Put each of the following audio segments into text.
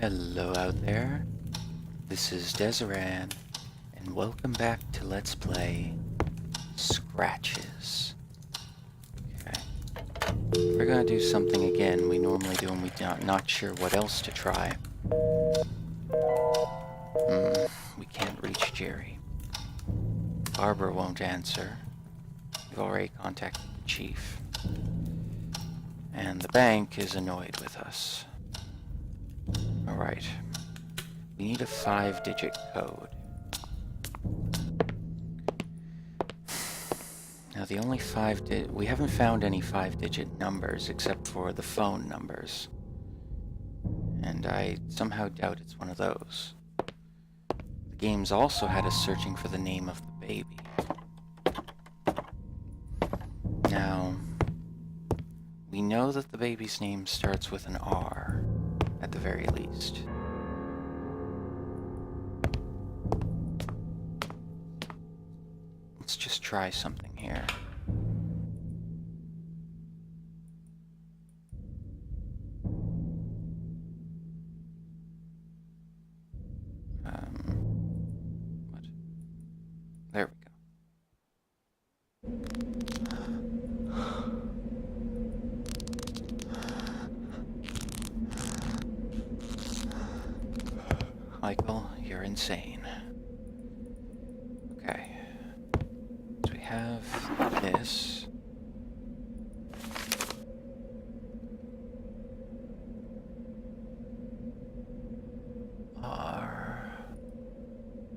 Hello out there, this is Deseran, and welcome back to Let's Play Scratches. Okay, we're gonna do something again we normally do and we're not sure what else to try. We can't reach Jerry. Barbara won't answer. We've already contacted the chief. And the bank is annoyed with us. Alright. We need a 5-digit code. Now the only we haven't found any 5-digit numbers except for the phone numbers. And I somehow doubt it's one of those. The game's also had us searching for the name of the baby. Now, we know that the baby's name starts with an R, at the very least. Let's just try something here. What? There we go. Michael, you're insane. Okay. So we have this.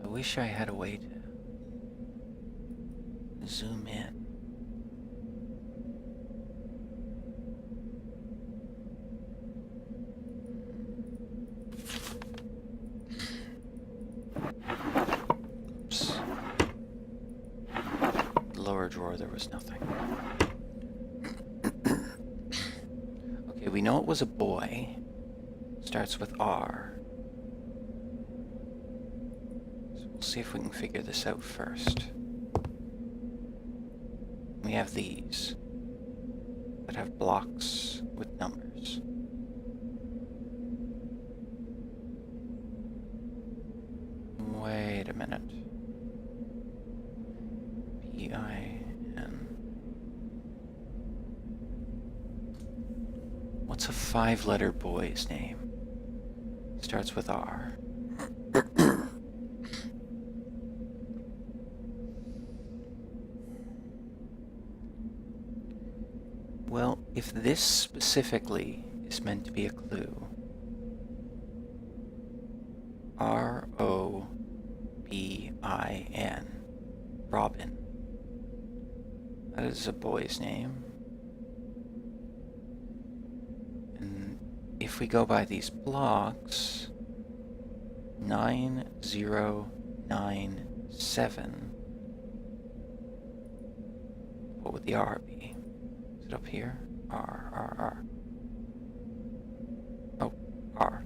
I wish I had a way to zoom in. Lower drawer, there was nothing. Okay, we know it was a boy. Starts with R. So we'll see if we can figure this out first. We have these that have blocks with numbers. Wait a minute. P-I-N. What's a 5-letter boy's name? Starts with R. Well, if this specifically is meant to be a clue, R-O-B-I-N, Robin. That is a boy's name. And if we go by these blocks, 9097, what would the R be? Is it up here? R. Oh, R.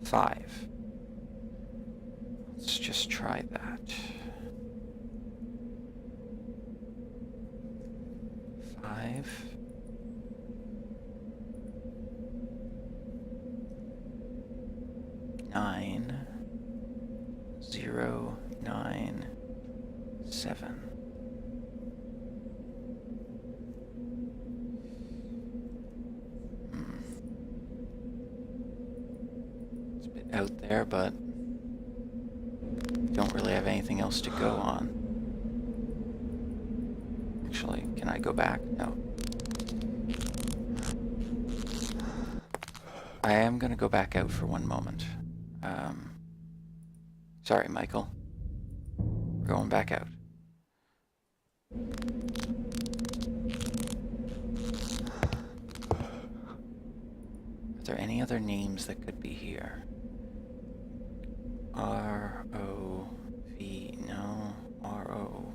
5. Let's just try that. 5. Nine. 0, 9, 7. It's a bit out there, but don't really have anything else to go on. Actually, can I go back? No. I am gonna go back out for one moment. Sorry, Michael. We're going back out. Are there any other names that could be here? R-O-V, no. R-O,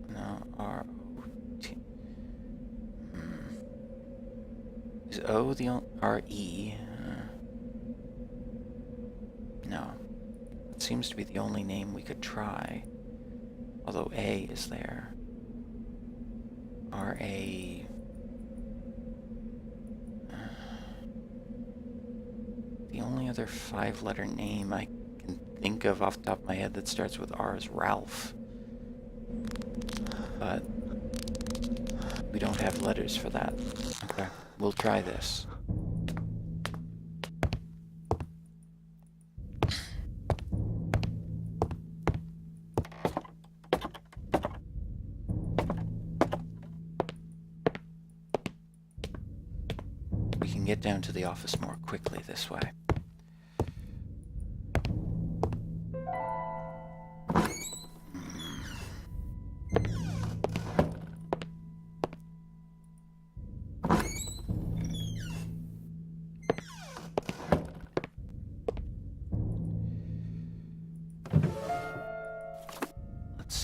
no. R-O-T. Is O the only, R-E? No. It seems to be the only name we could try. Although A is there. R-A... other 5-letter name I can think of off the top of my head that starts with R is Ralph. But we don't have letters for that. Okay, we'll try this. We can get down to the office more quickly this way. Let's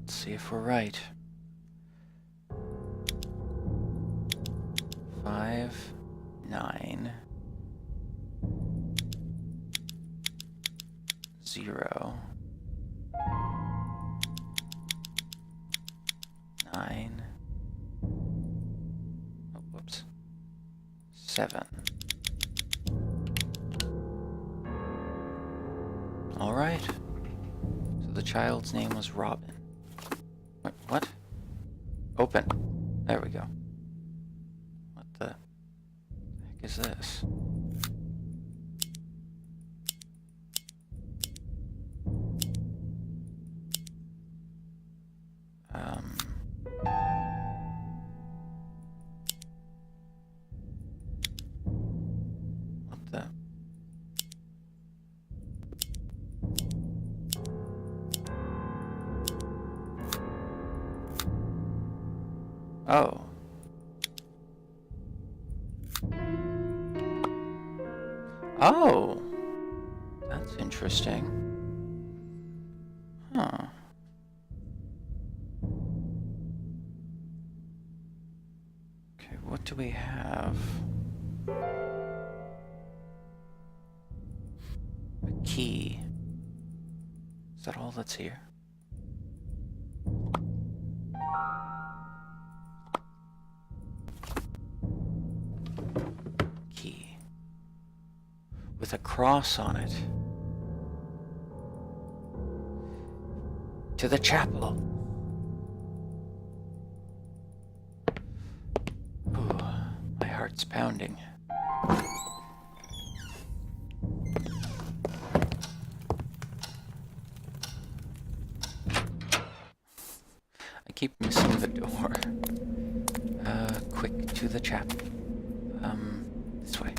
see if we're right. 5, 9, 0, 9. Oh, whoops. 7. All right. So the child's name was Robin. Wait, what? Open. There we go. What the heck is this? What the? Oh. Oh. That's interesting. Huh. Okay, what do we have? A key. Is that all that's here? Key. With a cross on it. To the chapel. Ooh, my heart's pounding. I keep missing the door. Quick to the chapel. This way.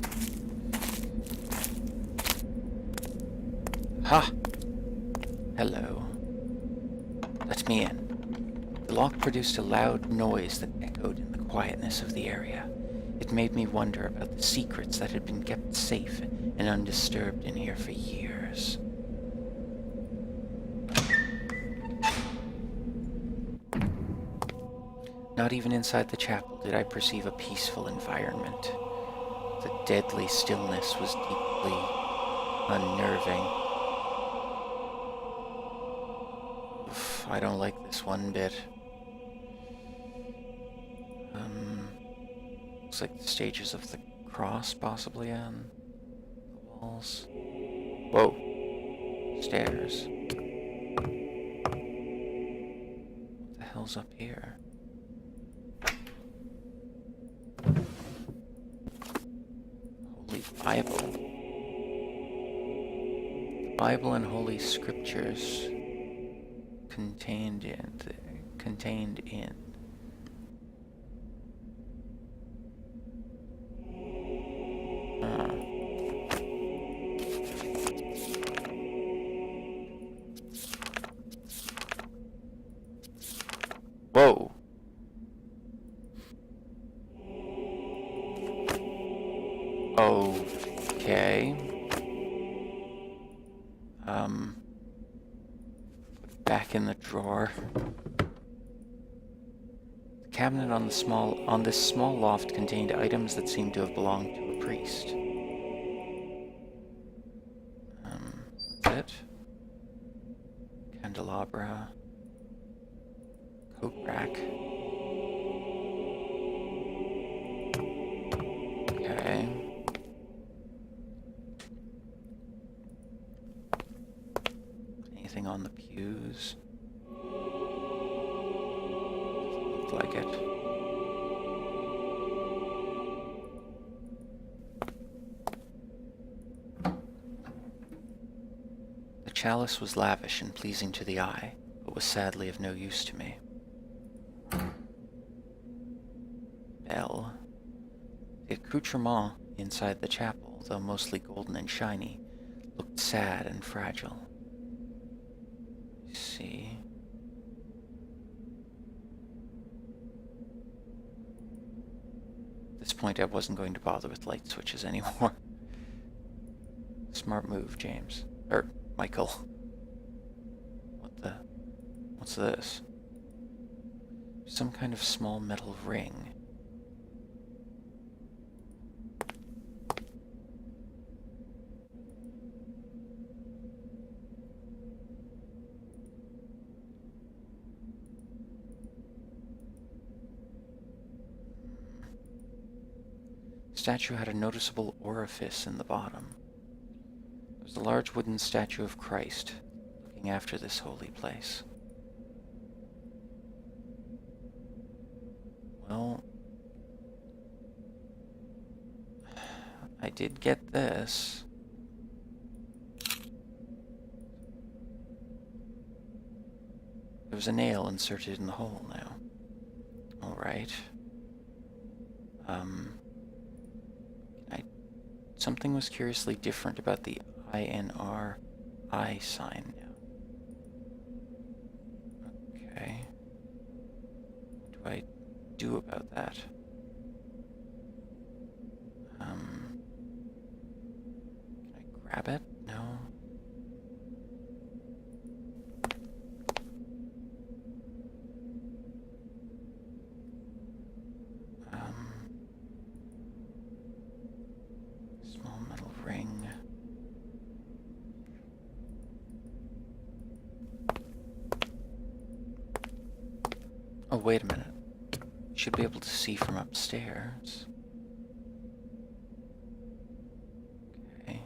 Ha! Hello. Let me in. The lock produced a loud noise that echoed in the quietness of the area. It made me wonder about the secrets that had been kept safe and undisturbed in here for years. Not even inside the chapel did I perceive a peaceful environment. The deadly stillness was deeply unnerving. Oof, I don't like this one bit. Looks like the stages of the cross, possibly, on the walls. Whoa. Stairs. What the hell's up here? Holy Bible. The Bible and Holy Scriptures contained in. Whoa. Okay. Put it back in the drawer. The cabinet on this small loft contained items that seemed to have belonged to a priest. That's it. Candelabra. Coat rack. Okay. anything on the pews? Doesn't look like it. The chalice was lavish and pleasing to the eye, but was sadly of no use to me. Bell. The accoutrement inside the chapel, though mostly golden and shiny, looked sad and fragile. See. At this point, I wasn't going to bother with light switches anymore. Smart move, James. Michael. What's this? Some kind of small metal ring. The statue had a noticeable orifice in the bottom. There was a large wooden statue of Christ, looking after this holy place. Well, I did get this. There was a nail inserted in the hole now. Alright. Something was curiously different about the INRI sign now. Okay. What do I do about that? Can I grab it? No. Small metal ring. Oh, wait a minute. You should be able to see from upstairs. Okay.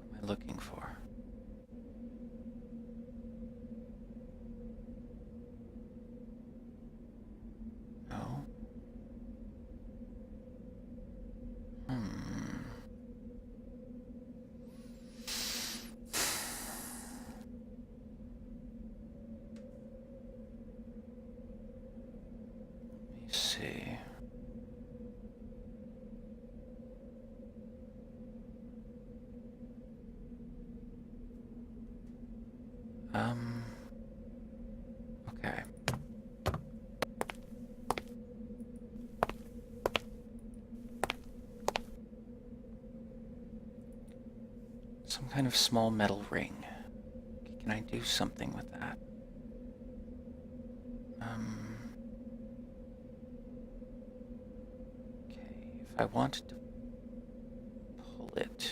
What am I looking for? No. See. Okay. Some kind of small metal ring. Can I do something with that? I wanted to pull it.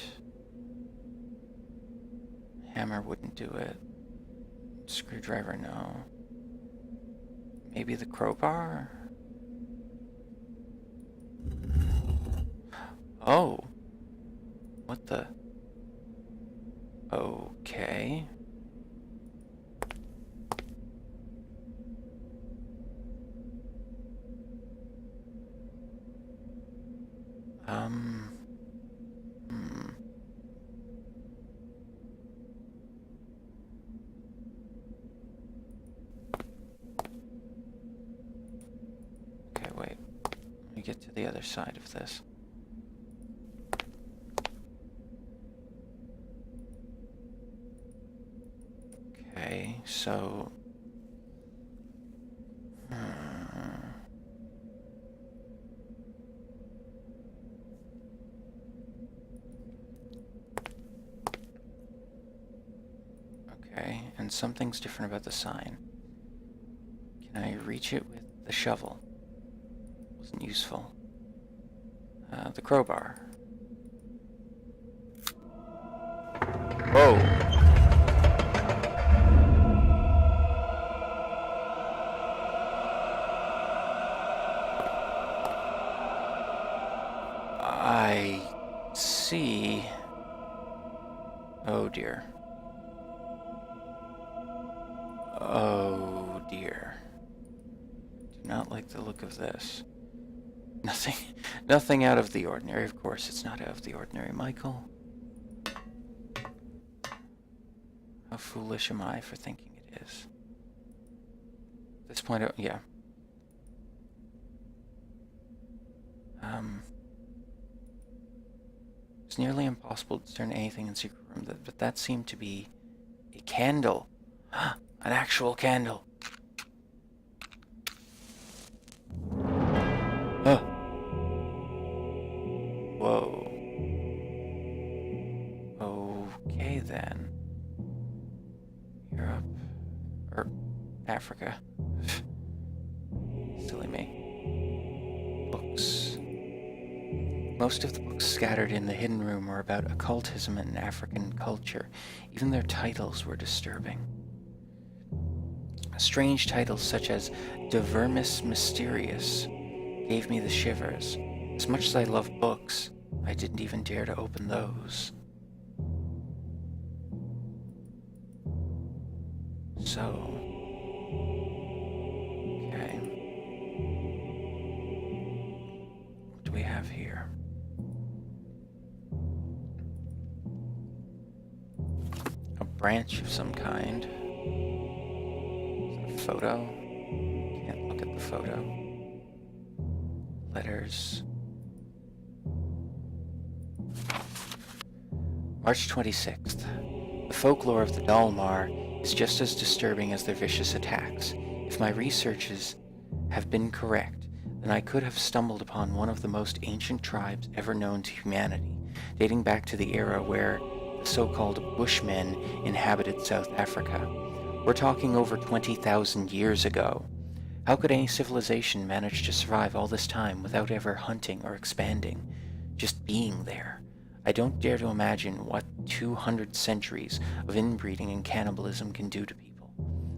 Hammer wouldn't do it. Screwdriver, no. Maybe the crowbar? Oh. What the? Okay. Okay, wait. Let me get to the other side of this. Okay, so... Okay, and something's different about the sign. Can I reach it with the shovel? Wasn't useful. The crowbar. Whoa! I see. Oh dear. Oh dear. Do not like the look of this. Nothing out of the ordinary. Of course, it's not out of the ordinary, Michael. How foolish am I for thinking it is? At this point, yeah. It's nearly impossible to discern anything in the secret room, but that seemed to be a candle. An actual candle. Whoa. Okay then. Europe. Or Africa. Silly me. Books. Most of the books scattered in the hidden room were about occultism and African culture. Even their titles were disturbing. Strange titles such as De Vermis Mysterious gave me the shivers. As much as I love books, I didn't even dare to open those. So, okay. What do we have here? A branch of some kind. Is it a photo? Can't look at the photo. Letters. March 26th. The folklore of the Dalmar is just as disturbing as their vicious attacks. If my researches have been correct, then I could have stumbled upon one of the most ancient tribes ever known to humanity, dating back to the era where the so-called Bushmen inhabited South Africa. We're talking over 20,000 years ago. How could any civilization manage to survive all this time without ever hunting or expanding? Just being there. I don't dare to imagine what 200 centuries of inbreeding and cannibalism can do to people.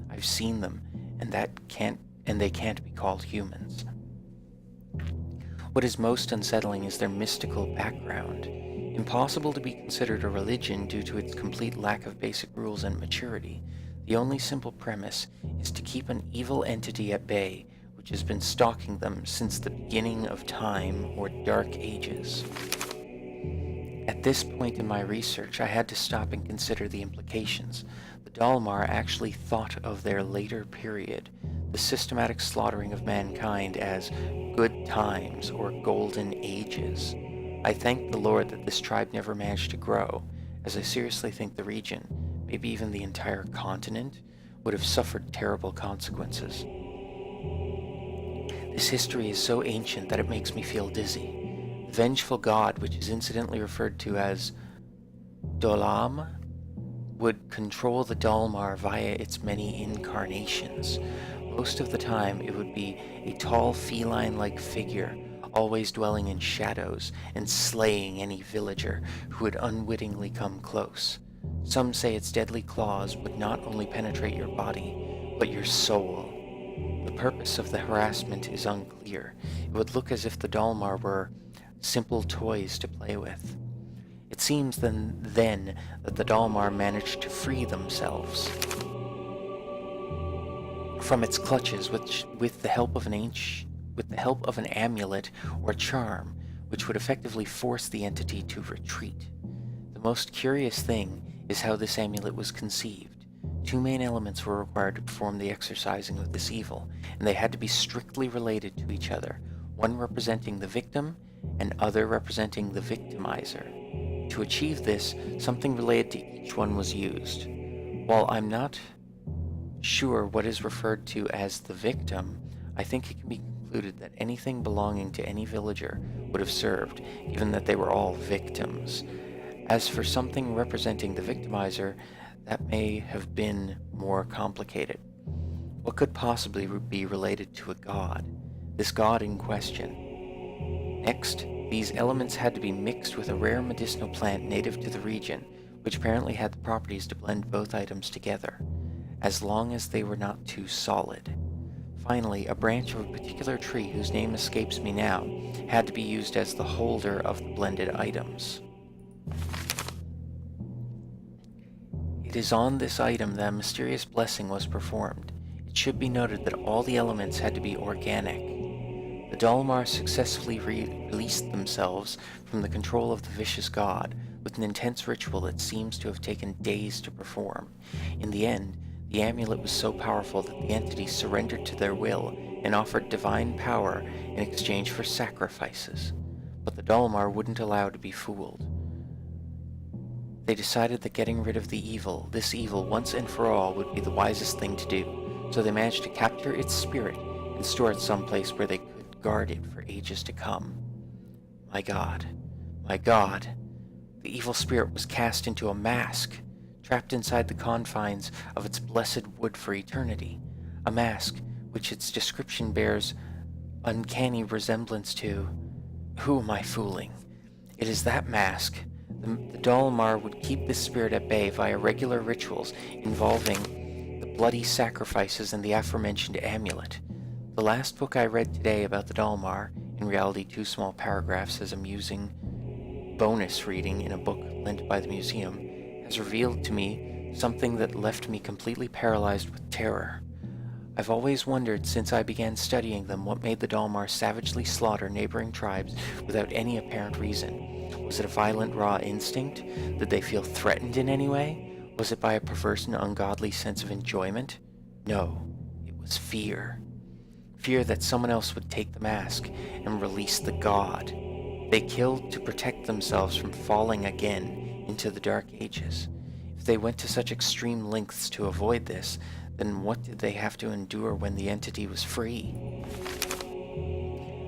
I've seen them, and they can't be called humans. What is most unsettling is their mystical background. Impossible to be considered a religion due to its complete lack of basic rules and maturity. The only simple premise is to keep an evil entity at bay, which has been stalking them since the beginning of time or dark ages. At this point in my research, I had to stop and consider the implications. The Dalmar actually thought of their later period, the systematic slaughtering of mankind, as good times or golden ages. I thank the Lord that this tribe never managed to grow, as I seriously think the region, maybe even the entire continent, would have suffered terrible consequences. This history is so ancient that it makes me feel dizzy. The vengeful god, which is incidentally referred to as Dolam, would control the Dalmar via its many incarnations. Most of the time, it would be a tall feline-like figure, always dwelling in shadows and slaying any villager who would unwittingly come close. Some say its deadly claws would not only penetrate your body, but your soul. The purpose of the harassment is unclear. It would look as if the Dalmar were simple toys to play with. It seems then that the Dalmar managed to free themselves from its clutches with the help of an amulet or charm, which would effectively force the entity to retreat. The most curious thing is how this amulet was conceived. Two main elements were required to perform the exorcising of this evil, and they had to be strictly related to each other, one representing the victim and other representing the victimizer. To achieve this, something related to each one was used. While I'm not sure what is referred to as the victim, I think it can be concluded that anything belonging to any villager would have served, given that they were all victims. As for something representing the victimizer, that may have been more complicated. What could possibly be related to a god? This god in question. Next, these elements had to be mixed with a rare medicinal plant native to the region, which apparently had the properties to blend both items together, as long as they were not too solid. Finally, a branch of a particular tree whose name escapes me now had to be used as the holder of the blended items. It is on this item that a mysterious blessing was performed. It should be noted that all the elements had to be organic. The Dalmar successfully released themselves from the control of the vicious god with an intense ritual that seems to have taken days to perform. In the end, the amulet was so powerful that the entity surrendered to their will and offered divine power in exchange for sacrifices. But the Dalmar wouldn't allow to be fooled. They decided that getting rid of this evil once and for all, would be the wisest thing to do, so they managed to capture its spirit and store it someplace where they could guard it for ages to come. My God, the evil spirit was cast into a mask, trapped inside the confines of its blessed wood for eternity, a mask which its description bears uncanny resemblance to... Who am I fooling? It is that mask. The Dalmar would keep this spirit at bay via regular rituals involving the bloody sacrifices and the aforementioned amulet. The last book I read today about the Dalmar, in reality 2 small paragraphs as amusing bonus reading in a book lent by the museum, has revealed to me something that left me completely paralyzed with terror. I've always wondered since I began studying them what made the Dalmar savagely slaughter neighboring tribes without any apparent reason. Was it a violent raw instinct? Did they feel threatened in any way? Was it by a perverse and ungodly sense of enjoyment? No, it was fear. Fear that someone else would take the mask and release the god. They killed to protect themselves from falling again into the Dark Ages. If they went to such extreme lengths to avoid this, then what did they have to endure when the entity was free?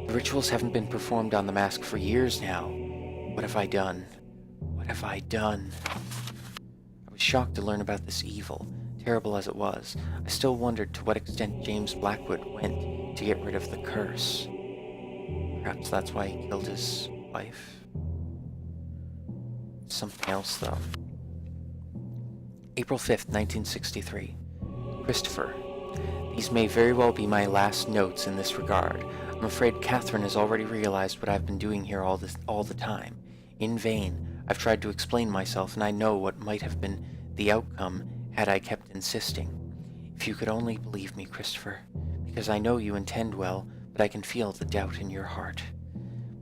The rituals haven't been performed on the mask for years now. What have I done? What have I done? I was shocked to learn about this evil, terrible as it was. I still wondered to what extent James Blackwood went to get rid of the curse. Perhaps that's why he killed his wife. Something else, though. April 5th, 1963. Christopher. These may very well be my last notes in this regard. I'm afraid Catherine has already realized what I've been doing here all the time. In vain, I've tried to explain myself, and I know what might have been the outcome had I kept insisting. If you could only believe me, Christopher, because I know you intend well, but I can feel the doubt in your heart.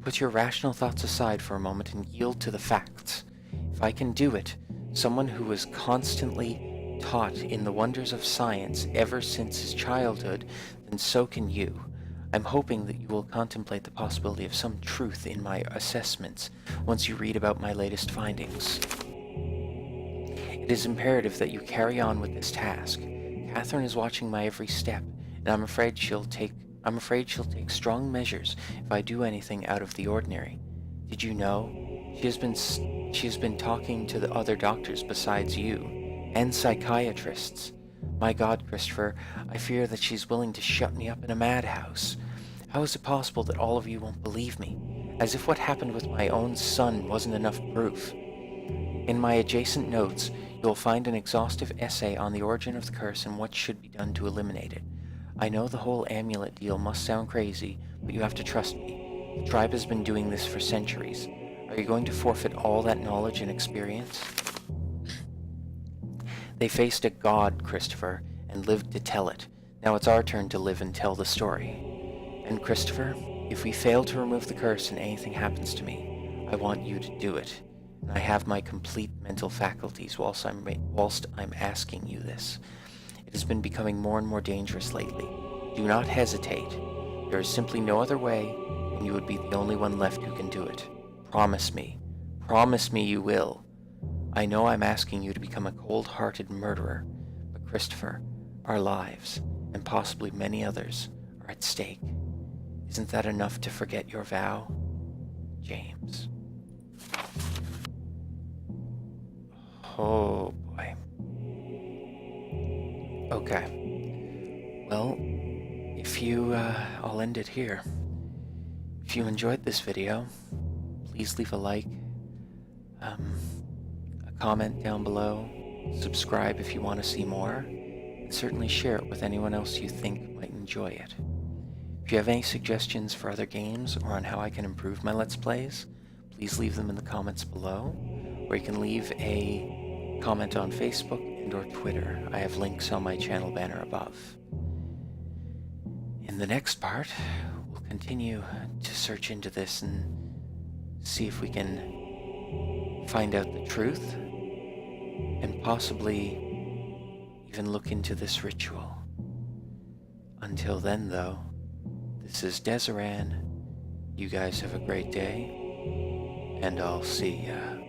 Put your rational thoughts aside for a moment and yield to the facts. If I can do it, someone who was constantly taught in the wonders of science ever since his childhood, then so can you. I'm hoping that you will contemplate the possibility of some truth in my assessments once you read about my latest findings. It is imperative that you carry on with this task. Catherine is watching my every step, and I'm afraid she'll take strong measures if I do anything out of the ordinary. Did you know? She has been talking to the other doctors besides you, and psychiatrists. My God, Christopher, I fear that she's willing to shut me up in a madhouse. How is it possible that all of you won't believe me? As if what happened with my own son wasn't enough proof. In my adjacent notes, you'll find an exhaustive essay on the origin of the curse and what should be done to eliminate it. I know the whole amulet deal must sound crazy, but you have to trust me. The tribe has been doing this for centuries. Are you going to forfeit all that knowledge and experience? They faced a god, Christopher, and lived to tell it. Now it's our turn to live and tell the story. And Christopher, if we fail to remove the curse and anything happens to me, I want you to do it. And I have my complete mental faculties whilst I'm asking you this. It has been becoming more and more dangerous lately. Do not hesitate. There is simply no other way, and you would be the only one left who can do it. Promise me. Promise me you will. I know I'm asking you to become a cold-hearted murderer, but Christopher, our lives, and possibly many others, are at stake. Isn't that enough to forget your vow? James. Oh, boy. Okay. Well, I'll end it here. If you enjoyed this video, please leave a like, a comment down below, subscribe if you want to see more, and certainly share it with anyone else you think might enjoy it. If you have any suggestions for other games or on how I can improve my Let's Plays, please leave them in the comments below, or you can leave a comment on Facebook and or Twitter. I have links on my channel banner above. In the next part, we'll continue to search into this and see if we can find out the truth and possibly even look into this ritual. Until then, though, this is Deseran. You guys have a great day, and I'll see ya.